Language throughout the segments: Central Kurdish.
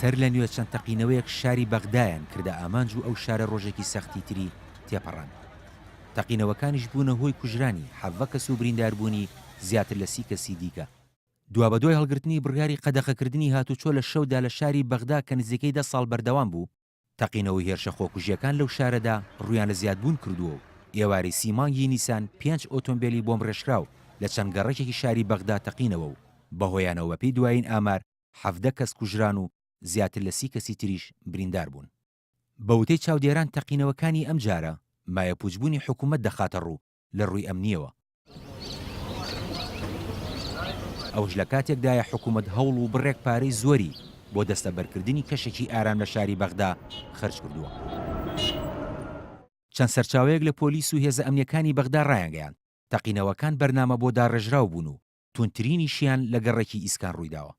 سەر لە نوێ چەند تەقینەوەیەک شاری بەغدایان کردە ئامانج و ئەو شارە ڕۆژێکی سەختی تری تێپەڕان. تەقینەوەکانیش بوونە هۆی کوژرانی 17 کەس و برینداربوونی زیاتر لە 30 کەسی دیکە. دوا بەدوای هەڵگرتنی بڕیاری قەدەغەکردنی هاتوچۆ لە شەودا لە شاری بەغدا کە نزیکەی 10 ساڵ بەردەوام بوو، تەقینەوەی هێرشە خۆکوژیەکان لەو شارەدا ڕوویان لە زیادبوون کردووە و ئێواری سیمانگی نیسان 5 ئۆتۆمبیلی بۆمب ڕێژراو لە چەند گەڕێکێکی شاری بەغدا تەقینەوە و بەهۆیانەوە بەپێی دوایین ئامار 17 کەس کوژران و زیاتر لە 30 کەسی تریش بریندار بوون. بەوتەی چاودێران تەقینەوەکانی ئەم جارە مایە پوچبوونی حکوومەت دەخاتە ڕوو لە ڕووی ئەمنیەوە. ئەوش لە کاتێکدایە حکوومەت هەوڵ و بڕێک پارەی زۆری بۆ دەستەبەرکردنی کەشێکی ئارام لە شاری بەغدا خەرج کردووە. چەند سەرچاوەیەک لە پۆلیس و هێزە ئەمنیەکانی بەغدا ڕایانگەیاند تەقینەوەکان بەرنامە بۆ داڕێژراو بوون و تونترینیشیان لە گەڕێکی ئیسکان ڕوویداوە.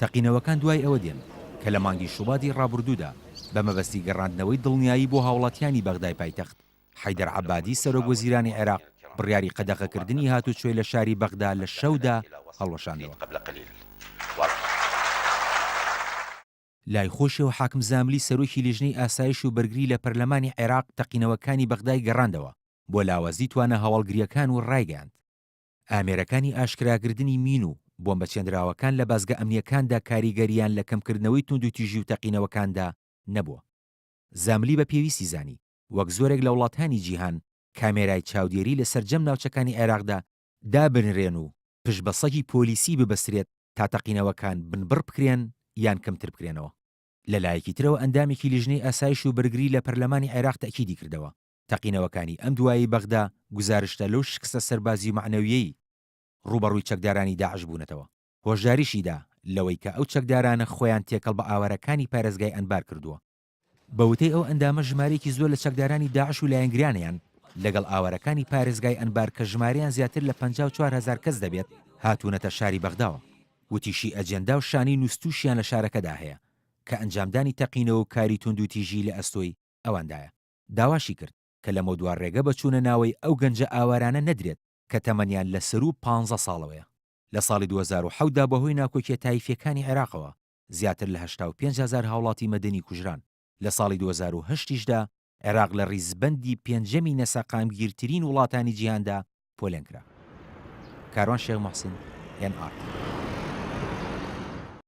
تەقینەوەکان دوای ئەوە دێن کە لە مانگی شوباتی ڕابردوودا بە مەبەستی گەڕاندنەوەی دڵنیایی بۆ هاوڵاتیانی بەغدای پایتەخت حەیدەر عەبادی سەرۆکوەزیرانی عێراق بڕیاری قەدەغەکردنی هاتوچۆی لە شاری بەغدا لە شەودا هەڵوەشاندەوە. لای خۆشەوە حاکم زاملی سەرۆکی لیژنەی ئاسایش و بەرگری لە پەرلەمانی عێراق تەقینەوەکانی بەغدای گەڕاندەوە بۆ لاوازی توانە هەواڵگریەکان و ڕایگەاند. ئامێرەکانی ئاشکراکردنی مین و بۆمبەچێندراوەکان لە بازگە ئەمنیەکاندا کاریگەریان لە کەمکردنەوەی توند و تیژی و تەقینەوەکاندا نەبووە. زاملی بە پێویستی زانی وەک زۆرێک لە وڵاتانی جیهان کامێرای چاودێری لە سەرجەم ناوچەکانی عێراقدا دابنرێن و پشت بە سەگی پۆلیسی ببەسترێت تا تەقینەوەکان بنبڕ بکرێن یان کەمتر بکرێنەوە. لەلایەکی ترەوە ئەندامێکی لیژنەی ئاسایش و بەرگری لە پەرلەمانی عێراق تەکیدی کردەوە تەقینەوەکانی ئەم دوایی بەغدا گوزارشتە لەو شکستە سەربازی معنەویەی ڕوبەڕووی چەکدارانی داعش بوونەتەوە. هۆشداریشیدا لەوەی کە ئەو چەکدارانە خۆیان تێکەڵ بە ئاوارەکانی پارێزگای ئەنبار کردووە. بەوتەی ئەو ئەندامە ژمارەیەکی زۆر لە چەکدارانی داعش و لایەنگرانیان لەگەڵ ئاوارەکانی پارێزگای ئەنبار کە ژمارەیان زیاتر لە 54,000 کەس دەبێت هاتوونەتە شاری بەغداوە. وتیشی ئەجێندا و شانی نووسوشیان لە شارەکەدا هەیە کە ئەنجامدانی تەقینەوە و کاری تونند و تیژی لە ئەستۆی ئەوەندایە. داواشی کرد کە لە مەودوار ڕێگە بەچوونە ناوەی ئەو گەنجە ئاوارانە نەدرێت کە تەمەنیان لە سەر و 15 ساڵەوەیە. لە ساڵی 2007دا بەهۆی ناکۆکیە تایفیەکانی عێراقەوە زیاتر لە 85,000 هاوڵاتی مەدەنی کوژران. لە ساڵی 2008دا عێراق لە ڕیزبەندی پێنجەمی نەسەقامگیرترین وڵاتانی جیهاندا پۆلێن کرا. کاروان شێخ موحسین NR